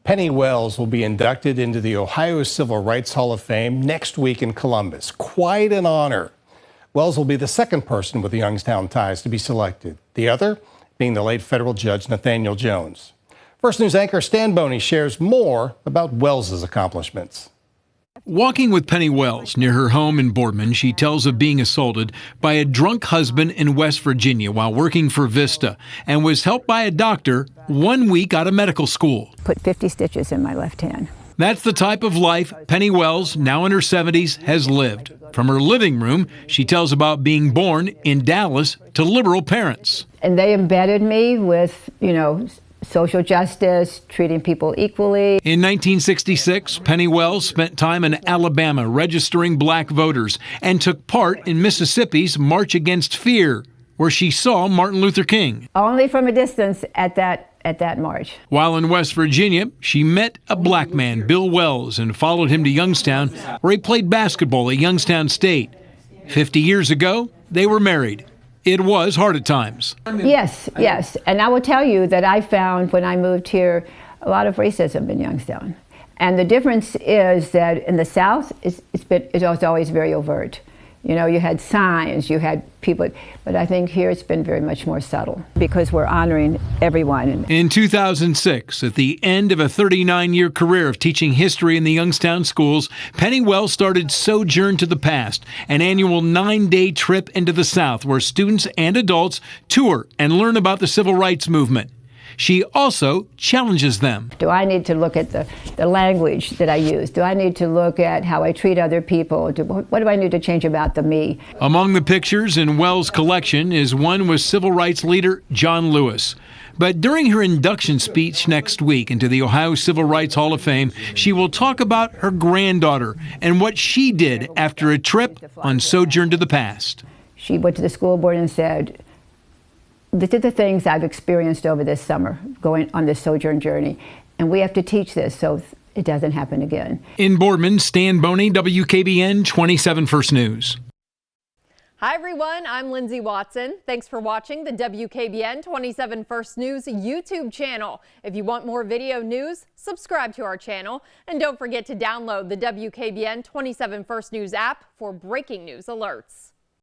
Penny Wells will be inducted into the Ohio Civil Rights Hall of Fame next week in Columbus. Quite an honor. Wells will be the second person with Youngstown ties to be selected, the other being the late federal judge Nathaniel Jones. First News anchor Stan Boney shares more about Wells' accomplishments. Walking with Penny Wells near her home in Boardman, she tells of being assaulted by a drunk husband in West Virginia while working for Vista and was helped by a doctor 1 week out of medical school. Put 50 stitches in my left hand. That's the type of life Penny Wells, now in her 70s, has lived. From her living room, she tells about being born in Dallas to liberal parents. And they embedded me with, social justice, treating people equally. In 1966, Penny Wells spent time in Alabama registering black voters and took part in Mississippi's March Against Fear, where she saw Martin Luther King. Only from a distance at that march. While in West Virginia, she met a black man, Bill Wells, and followed him to Youngstown, where he played basketball at Youngstown State. 50 years ago, they were married. It was hard at times. Yes. And I will tell you that I found when I moved here a lot of racism in Youngstown. And the difference is that in the South, it was always very overt. You had signs, you had people, but I think here it's been very much more subtle because we're honoring everyone. In 2006, at the end of a 39-year career of teaching history in the Youngstown schools, Penny Wells started Sojourn to the Past, an annual 9-day trip into the South where students and adults tour and learn about the civil rights movement. She also challenges them. Do I need to look at the language that I use? Do I need to look at how I treat other people? What do I need to change about the me? Among the pictures in Wells' collection is one with civil rights leader John Lewis. But during her induction speech next week into the Ohio Civil Rights Hall of Fame, she will talk about her granddaughter and what she did after a trip on Sojourn to the Past. She went to the school board and said, "These are the things I've experienced over this summer, going on this Sojourn journey, and we have to teach this so it doesn't happen again." In Boardman, Stan Boney, WKBN 27 First News. Hi everyone, I'm Lindsay Watson. Thanks for watching the WKBN 27 First News YouTube channel. If you want more video news, subscribe to our channel, and don't forget to download the WKBN 27 First News app for breaking news alerts.